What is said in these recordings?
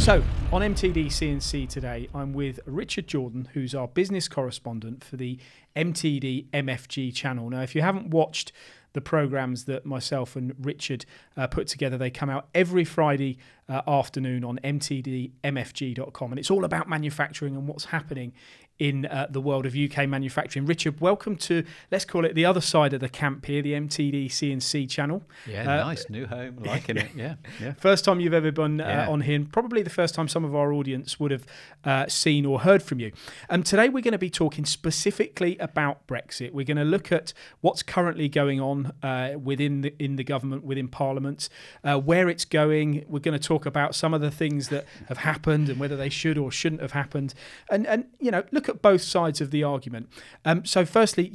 So, on MTDCNC today, I'm with Richard Jordan, who's our business correspondent for the MTD MFG channel. Now, if you haven't watched the programs that myself and Richard put together, they come out every Friday afternoon on MTDMFG.com, and it's all about manufacturing and what's happening in the world of UK manufacturing. Richard, welcome to, let's call it the other side of the camp here, the MTD CNC channel. Yeah, nice, new home, liking it, yeah. First time you've ever been on here, and probably the first time some of our audience would have seen or heard from you. Today we're going to be talking specifically about Brexit. We're going to look at what's currently going on within the government, within Parliament, where it's going. We're going to talk about some of the things that have happened and whether they should or shouldn't have happened, and you know, look at both sides of the argument. So firstly,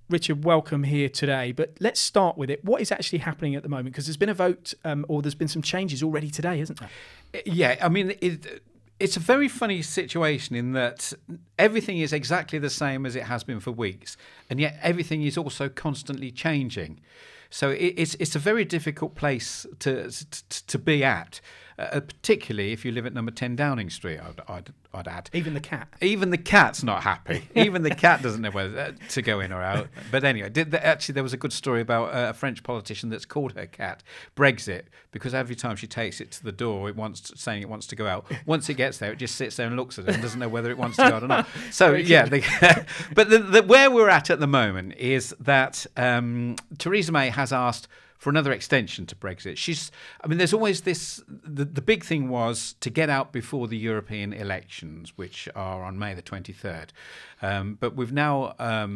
Richard, welcome here today. But let's start with it. What is actually happening at the moment? Because there's been a vote, or there's been some changes already today, isn't there? Yeah, I mean, it's a very funny situation in that everything is exactly the same as it has been for weeks, and yet everything is also constantly changing. So it's a very difficult place to be at, particularly if you live at number 10 Downing Street, I'd add. Even the cat. Even the cat's not happy. Even the cat doesn't know whether to go in or out. But anyway, actually there was a good story about a French politician that's called her cat Brexit, because every time she takes it to the door, saying it wants to go out. Once it gets there, it just sits there and looks at it and doesn't know whether it wants to go out or not. So yeah, but where we're at the moment is that Theresa May has asked for another extension to Brexit. There's always this, the big thing was to get out before the European elections, which are on May the 23rd. But we've now,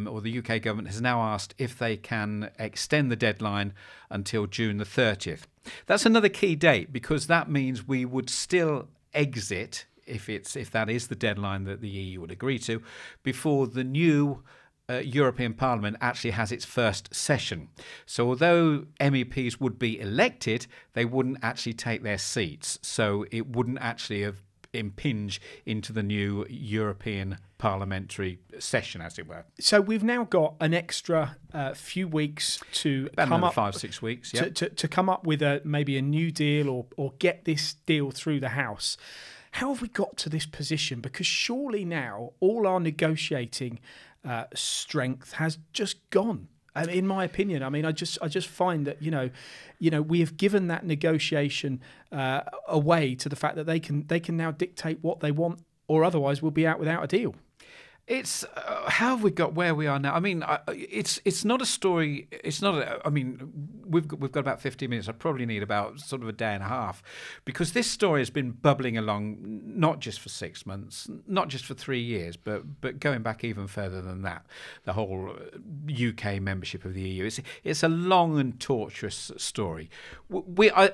or the UK government has now asked if they can extend the deadline until June the 30th. That's another key date, because that means we would still exit, if that is the deadline that the EU would agree to, before the new European Parliament actually has its first session. So although MEPs would be elected, they wouldn't actually take their seats. So it wouldn't actually impinge into the new European parliamentary session, as it were. So we've now got an extra few weeks to come up 5-6 weeks, yeah, to come up with maybe a new deal or get this deal through the House. How have we got to this position? Because surely now all our negotiating strength has just gone. In my opinion, I just find that you know we have given that negotiation away to the fact that they can now dictate what they want, or otherwise we'll be out without a deal. It's how have we got where we are now? I mean, it's not a story. It's not. We've got about 15 minutes. I probably need about sort of a day and a half, because this story has been bubbling along not just for 6 months, not just for 3 years, but going back even further than that. The whole UK membership of the EU. It's a long and tortuous story. We are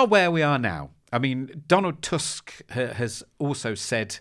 where we are now. I mean, Donald Tusk has also said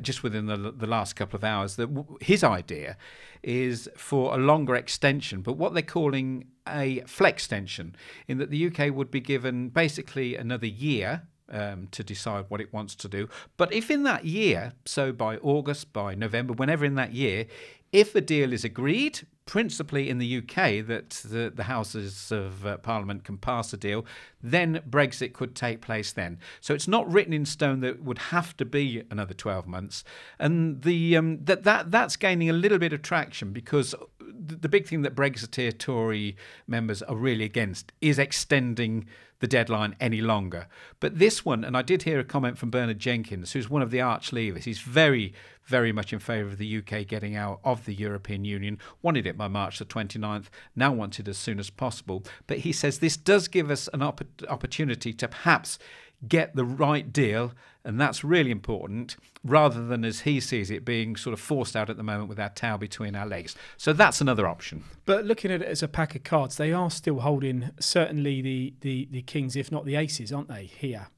just within the last couple of hours that his idea is for a longer extension, but what they're calling a flextension, in that the UK would be given basically another year to decide what it wants to do. But if in that year, so by August, by November, whenever in that year, if a deal is agreed, principally in the UK, that the Houses of Parliament can pass a deal, then Brexit could take place then. So it's not written in stone that it would have to be another 12 months. And that's gaining a little bit of traction, because the big thing that Brexiteer Tory members are really against is extending the deadline any longer. But this one, and I did hear a comment from Bernard Jenkins, who's one of the arch leavers. He's very, very much in favour of the UK getting out of the European Union, wanted it by March the 29th, now wants it as soon as possible. But he says this does give us an opportunity to perhaps get the right deal, and that's really important, rather than, as he sees it, being sort of forced out at the moment with our tail between our legs. So that's another option. But looking at it as a pack of cards, they are still holding certainly the kings, if not the aces, aren't they, here?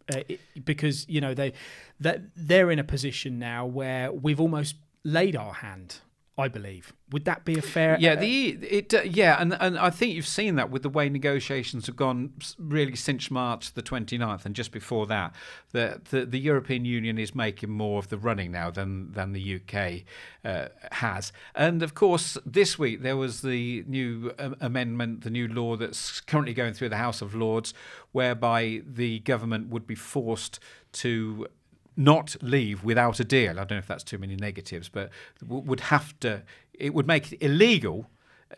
Because, they're in a position now where we've almost laid our hand I believe. Would that be a fair? Yeah, and I think you've seen that with the way negotiations have gone really since March the 29th, and just before that, the European Union is making more of the running now than the UK has. And of course, this week there was the new amendment, the new law that's currently going through the House of Lords, whereby the government would be forced to not leave without a deal. I don't know if that's too many negatives, but would have to. It would make it illegal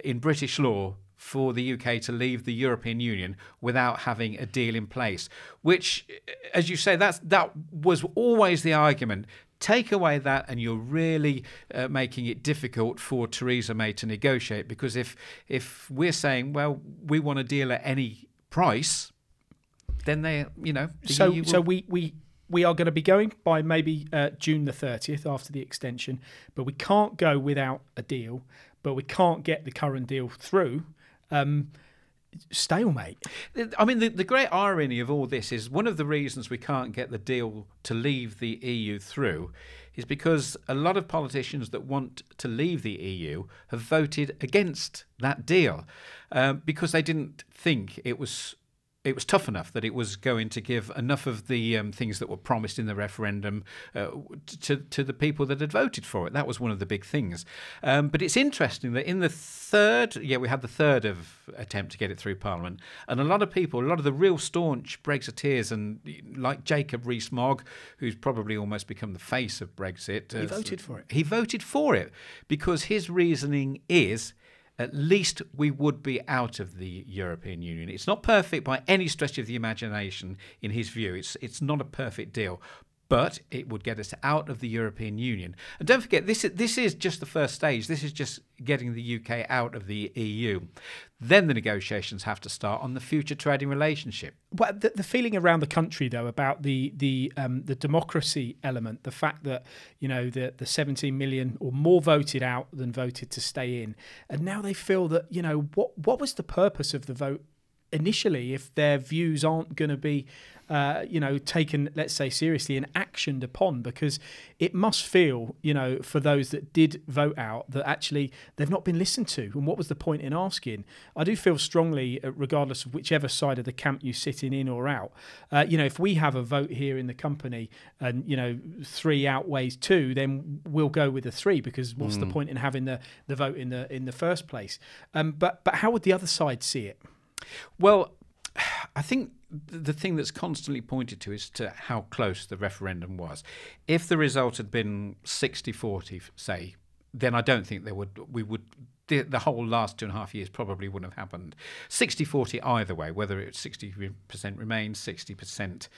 in British law for the UK to leave the European Union without having a deal in place. Which, as you say, that was always the argument. Take away that, and you're really making it difficult for Theresa May to negotiate. Because if we're saying, well, we want a deal at any price, then they, We are going to be going by maybe June the 30th after the extension, but we can't go without a deal, but we can't get the current deal through. Stalemate. I mean, the great irony of all this is one of the reasons we can't get the deal to leave the EU through is because a lot of politicians that want to leave the EU have voted against that deal because they didn't think it was tough enough, that it was going to give enough of the things that were promised in the referendum to the people that had voted for it. That was one of the big things. But it's interesting that in the we had the third attempt to get it through Parliament, and a lot of people, a lot of the real staunch Brexiteers, and like Jacob Rees-Mogg, who's probably almost become the face of Brexit. He voted for it. He voted for it because his reasoning is, at least we would be out of the European Union. It's not perfect by any stretch of the imagination in his view. It's not a perfect deal, but it would get us out of the European Union. And don't forget, this is just the first stage. This is just getting the UK out of the EU. Then the negotiations have to start on the future trading relationship. Well, the feeling around the country, though, about the democracy element, the fact that, the 17 million or more voted out than voted to stay in, and now they feel that, what was the purpose of the vote initially if their views aren't going to be taken, let's say, seriously and actioned upon? Because it must feel, for those that did vote out, that actually they've not been listened to. And what was the point in asking? I do feel strongly, regardless of whichever side of the camp you sit in or out, if we have a vote here in the company and, 3 outweighs 2, then we'll go with the 3, because what's the point in having the vote in the first place? But how would the other side see it? Well, I think the thing that's constantly pointed to is to how close the referendum was. If the result had been 60-40, say, then I don't think the whole last 2.5 years probably wouldn't have happened. 60-40 either way, whether it's 60% remain, 60%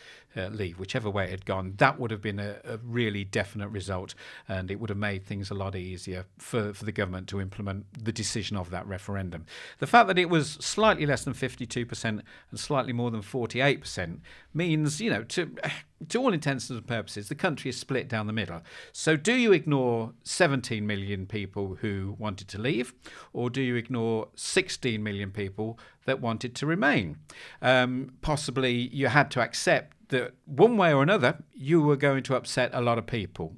leave, whichever way it had gone, that would have been a really definite result, and it would have made things a lot easier for the government to implement the decision of that referendum. The fact that it was slightly less than 52% and slightly more than 48% means, to all intents and purposes, the country is split down the middle. So do you ignore 17 million people who wanted to leave, or do you ignore 16 million people that wanted to remain? Possibly you had to accept that one way or another you were going to upset a lot of people.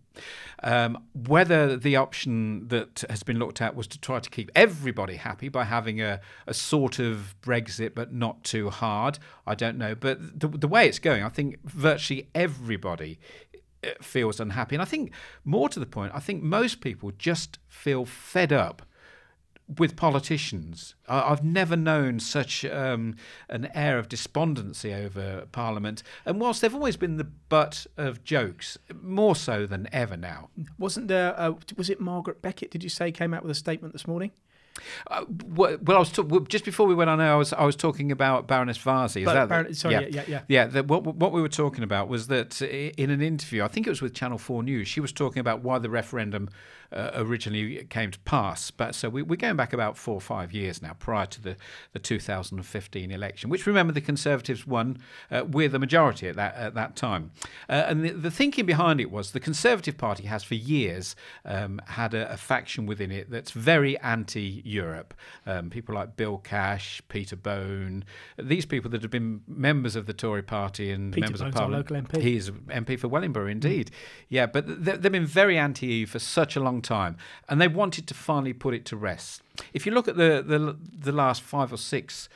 Whether the option that has been looked at was to try to keep everybody happy by having a sort of Brexit but not too hard, I don't know. But the way it's going, I think virtually everybody feels unhappy. And I think, more to the point, I think most people just feel fed up with politicians. I've never known such an air of despondency over Parliament. And whilst they've always been the butt of jokes, more so than ever now. Wasn't there, was it Margaret Beckett, did you say, came out with a statement this morning? Well, I was just before we went on air, I was talking about Baroness Varzi. What we were talking about was that in an interview, I think it was with Channel 4 News, she was talking about why the referendum originally came to pass. But so we're going back about 4 or 5 years now, prior to the 2015 election, which, remember, the Conservatives won with a majority at that time. And the thinking behind it was the Conservative Party has for years had a faction within it that's very anti-European. Europe. People like Bill Cash, Peter Bone, these people that have been members of the Tory party and Peter members Bone's of Parliament. our local MP. He's MP for Wellingborough, indeed. Yeah, but they've been very anti-EU for such a long time, and they wanted to finally put it to rest. If you look at the last 5 or 6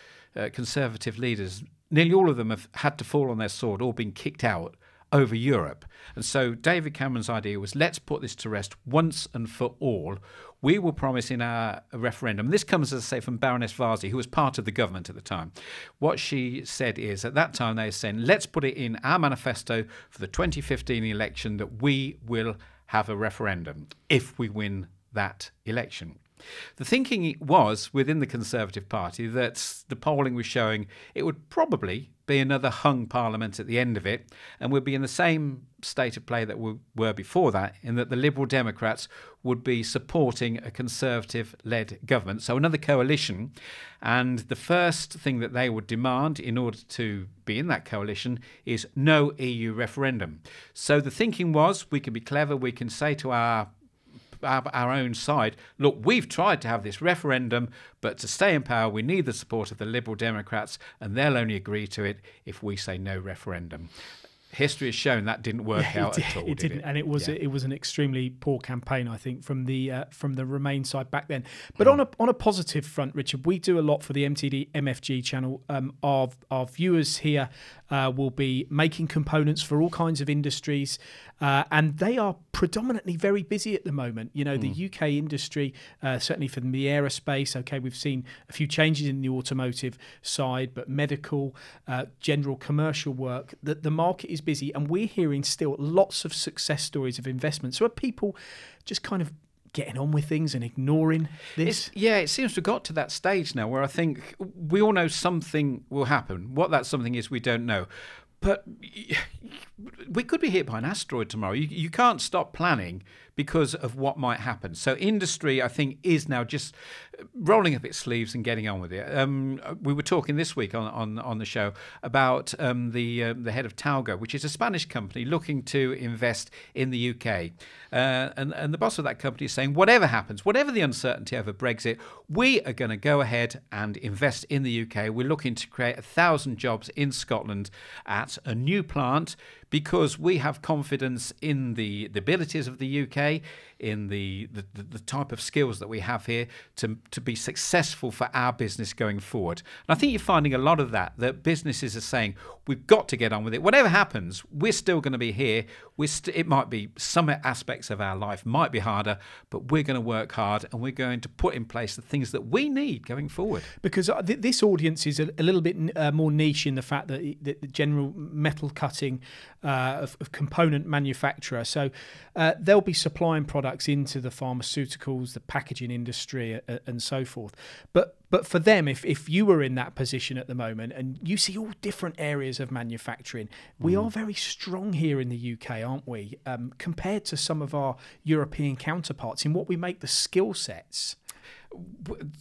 Conservative leaders, nearly all of them have had to fall on their sword or been kicked out over Europe. And so David Cameron's idea was, let's put this to rest once and for all. We will promise in our referendum. This comes, as I say, from Baroness Varzi, who was part of the government at the time. What she said is, at that time, they were saying, let's put it in our manifesto for the 2015 election that we will have a referendum if we win that election. The thinking was within the Conservative Party that the polling was showing it would probably be another hung parliament at the end of it, and we'd be in the same state of play that we were before that, in that the Liberal Democrats would be supporting a Conservative-led government, so another coalition. And the first thing that they would demand in order to be in that coalition is no EU referendum. So the thinking was, we can be clever, we can say to our own side, look, we've tried to have this referendum, but to stay in power we need the support of the Liberal Democrats, and they'll only agree to it if we say no referendum. History has shown that didn't work out at all. It didn't, and it was an extremely poor campaign, I think, from the Remain side back then. But on a positive front, Richard, we do a lot for the MTD MFG channel. Our viewers here will be making components for all kinds of industries, and they are predominantly very busy at the moment. You know, the UK industry, certainly from the aerospace. Okay, we've seen a few changes in the automotive side, but medical, general commercial work, the market is busy, and we're hearing still lots of success stories of investment. So are people just kind of getting on with things and ignoring this? It seems to have got to that stage now where I think we all know something will happen. What that something is, we don't know. But we could be hit by an asteroid tomorrow. You can't stop planning because of what might happen. So industry, I think, is now just rolling up its sleeves and getting on with it. We were talking this week on the show about the head of Talgo, which is a Spanish company looking to invest in the UK. And the boss of that company is saying, whatever happens, whatever the uncertainty over Brexit, we are going to go ahead and invest in the UK. We're looking to create 1,000 jobs in Scotland at a new plant because we have confidence in the abilities of the UK, in the type of skills that we have here to be successful for our business going forward. And I think you're finding a lot of that businesses are saying, we've got to get on with it. Whatever happens, we're still going to be here. It might be some aspects of our life might be harder, but we're going to work hard and we're going to put in place the things that we need going forward. Because this audience is a little bit more niche in the fact that the general metal cutting of component manufacturer. So they'll be supplying products into the pharmaceuticals, the packaging industry, and so forth. But for them, if you were in that position at the moment and you see all different areas of manufacturing, we are very strong here in the UK, aren't we, compared to some of our European counterparts in what we make the skill sets.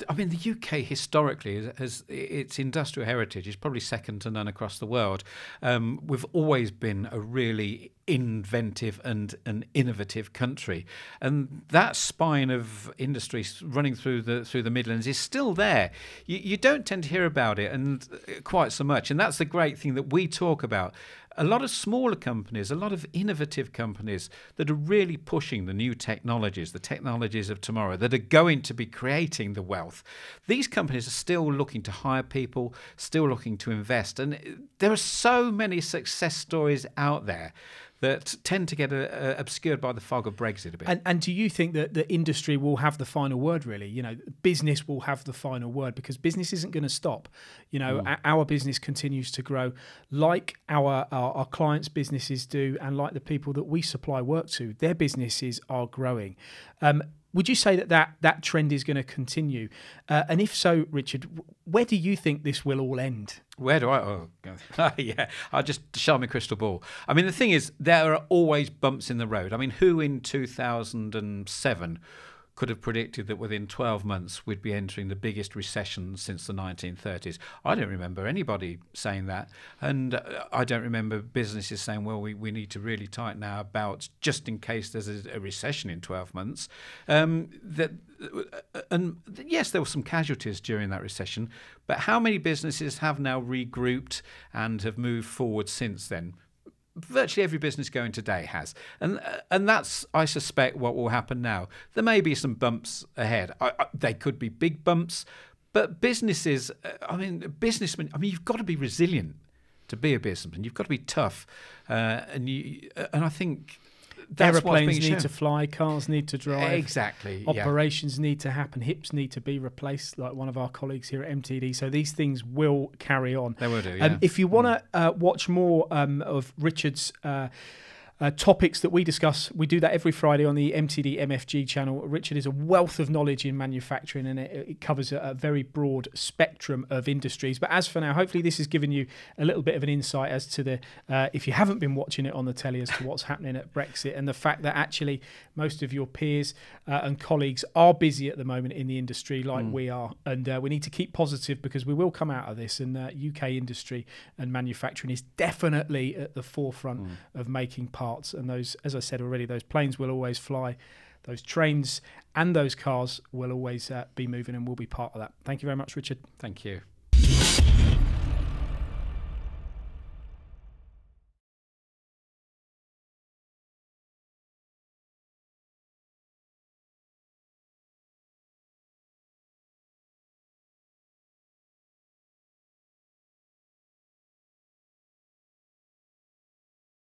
I mean, the UK historically has its industrial heritage is probably second to none across the world. We've always been a really inventive and an innovative country, and that spine of industry running through the Midlands is still there. You don't tend to hear about it and quite so much, and that's the great thing that we talk about. A lot of smaller companies, a lot of innovative companies that are really pushing the new technologies, the technologies of tomorrow, that are going to be creating the wealth. These companies are still looking to hire people, still looking to invest. And there are so many success stories out there that tend to get obscured by the fog of Brexit a bit. And do you think that the industry will have the final word, really? You know, business will have the final word, because business isn't going to stop. You know, our business continues to grow like our clients' businesses do, and like the people that we supply work to, their businesses are growing. Would you say that trend is going to continue? And if so, Richard, where do you think this will all end? Where do I? Oh, yeah. I'll just show my crystal ball. I mean, the thing is, there are always bumps in the road. I mean, who in 2007 could have predicted that within 12 months we'd be entering the biggest recession since the 1930s. I don't remember anybody saying that. And I don't remember businesses saying, well, we need to really tighten our belts just in case there's a recession in 12 months. And yes, there were some casualties during that recession, but how many businesses have now regrouped and have moved forward since then? Virtually every business going today has. And that's, I suspect, what will happen now. There may be some bumps ahead. They could be big bumps, but businesses, businessmen, you've got to be resilient to be a businessman. You've got to be tough. And I think that's aeroplanes need to fly, cars need to drive. Exactly. Operations need to happen, hips need to be replaced, like one of our colleagues here at MTD. So these things will carry on. They will do, yeah. If you want to watch more of Richard's topics that we discuss, we do that every Friday on the MTD MFG channel. Richard is a wealth of knowledge in manufacturing, and it covers a very broad spectrum of industries. But as for now, hopefully this has given you a little bit of an insight as to the, if you haven't been watching it on the telly, as to what's happening at Brexit, and the fact that actually most of your peers and colleagues are busy at the moment in the industry like we are. And we need to keep positive, because we will come out of this, and UK industry and manufacturing is definitely at the forefront of making parts. And those, as I said already, those planes will always fly, those trains and those cars will always be moving, and we'll be part of that. Thank you very much, Richard. Thank you.